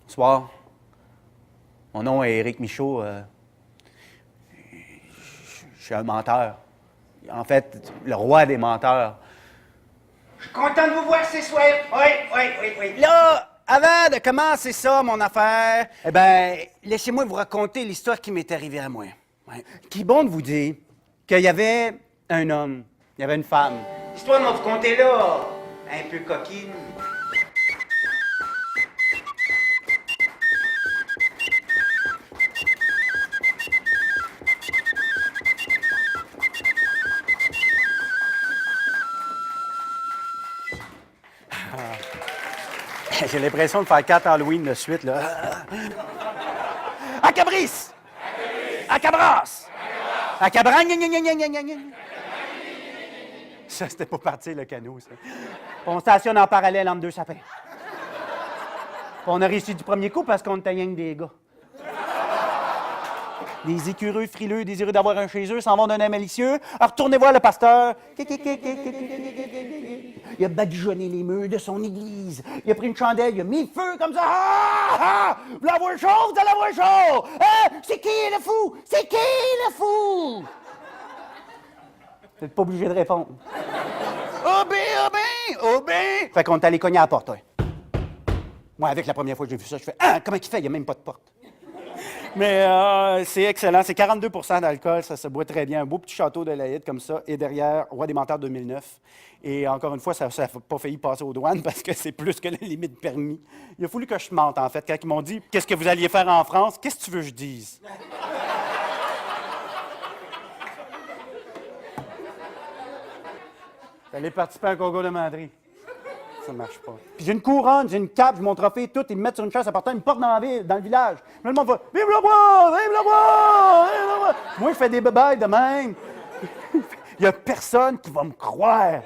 Bonsoir. Mon nom est Éric Michaud. Je suis un menteur. En fait, le roi des menteurs. Je suis content de vous voir ce soir. Oui. Là, avant de commencer ça, mon affaire, eh ben, laissez-moi vous raconter l'histoire qui m'est arrivée à moi. Ouais. Qui bon de vous dire qu'il y avait un homme, il y avait une femme. L'histoire m'a vous conter là, un peu coquine. J'ai l'impression de faire 4 Halloween de suite, là. À Cabris! À Cabras! À Cabran! Ça, c'était pour partir le canot, ça. Puis on stationne en parallèle entre deux sapins. Puis on a réussi du premier coup parce qu'on était rien que des gars. Des écureux frileux, désireux d'avoir un chez eux, s'en vont d'un air malicieux. Alors, retournez voir le pasteur. Il a badigeonné les murs de son église. Il a pris une chandelle, il a mis le feu comme ça. Vous la voyez chaud, vous la voyez chaud! Hein? C'est qui le fou? C'est qui le fou? Vous n'êtes pas obligé de répondre. Oh ben! Fait qu'on est allé cogner à la porte, ouais. Moi, avec la première fois que j'ai vu ça, je fais « Ah, comment il fait? Il n'y a même pas de porte. » Mais c'est excellent. C'est 42 d'alcool. Ça se boit très bien. Un beau petit château de l'Aïd comme ça. Et derrière, Roi des menteurs 2009. Et encore une fois, ça n'a pas failli passer aux douanes parce que c'est plus que la limite permis. Il a fallu que je mente, en fait, quand ils m'ont dit « Qu'est-ce que vous alliez faire en France? Qu'est-ce que tu veux que je dise? » J'allais participer à un concours de manderie. Ça marche pas. Puis j'ai une couronne, j'ai une cape, j'ai mon trophée, tout. Ils me mettent sur une chaise à portant, ils me portent dans le village. Puis le monde va « Vive le bois! Vive le bois! Vive le bois! » Moi, je fais des bébailles de même. Il n'y a personne qui va me croire.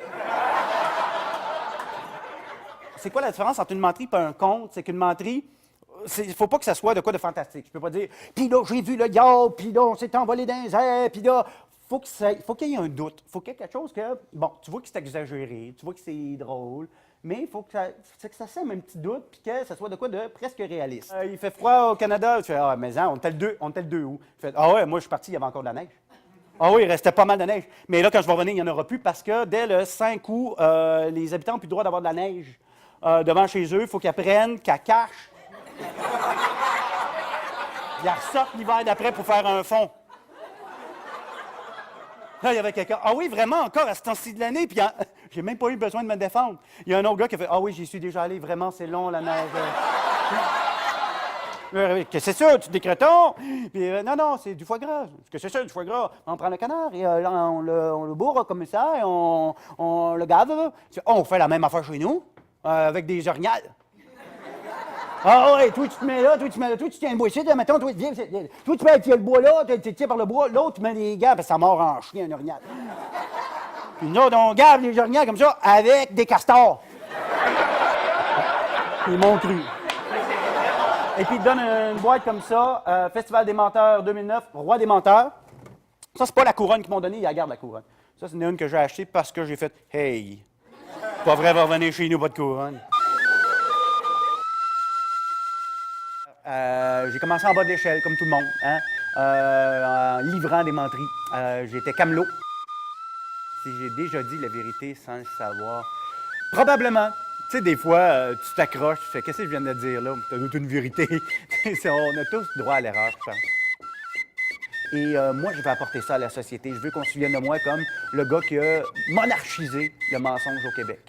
C'est quoi la différence entre une menterie et un conte? C'est qu'une menterie, il faut pas que ça soit de quoi de fantastique. Je peux pas dire « Puis là, j'ai vu le diable, puis là, on s'est envolé dans les airs, puis là... » faut qu'il y ait un doute. Faut qu'il y ait quelque chose que, bon, tu vois que c'est exagéré, tu vois que c'est drôle, mais il faut que ça sème un petit doute puis que ça soit de quoi de presque réaliste. Il fait froid au Canada. Tu fais, ah, mais on était le 2 août. Tu fais, ah ouais, moi je suis parti, il y avait encore de la neige. Ah oui, il restait pas mal de neige. Mais là, quand je vais revenir, il n'y en aura plus parce que dès le 5 août, les habitants n'ont plus le droit d'avoir de la neige devant chez eux. Il faut qu'ils apprennent qu'à cache. Ils ressortent l'hiver d'après pour faire un fond. Là, il y avait quelqu'un. Ah oui, vraiment, encore à ce temps-ci de l'année, puis j'ai même pas eu besoin de me défendre. Il y a un autre gars qui a fait ah oui, j'y suis déjà allé, vraiment, c'est long, la neige. Qu'est-ce que c'est ça, tu décrétons? Puis non, c'est du foie gras. Qu'est-ce que c'est ça, du foie gras? On prend le canard et là, on le bourre comme ça et on le gave. On fait la même affaire chez nous, avec des orignales. Ah ouais, toi tu te mets là, toi tu tiens le bois ici, mettons, toi tu mets le bois là, tu tiens par le bois, l'autre tu mets les gars, parce que ça mord en chien, un orignal. Puis nous autres, on gave les orignales comme ça avec des castors. Ils m'ont cru. Et puis ils te donnent une boîte comme ça, Festival des menteurs 2009, Roi des menteurs. Ça, c'est pas la couronne qu'ils m'ont donnée, ils la gardent la couronne. Ça, c'est une que j'ai achetée parce que j'ai fait « Hey, pas vrai, va revenir chez nous, pas de couronne. » J'ai commencé en bas de l'échelle, comme tout le monde, hein, en livrant des menteries. J'étais camelot. Si j'ai déjà dit la vérité sans le savoir, probablement. Tu sais, des fois, tu t'accroches, tu fais « Qu'est-ce que je viens de dire là? T'as toute une vérité. » On a tous droit à l'erreur, je pense. Et moi, je vais apporter ça à la société. Je veux qu'on se souvienne de moi comme le gars qui a monarchisé le mensonge au Québec.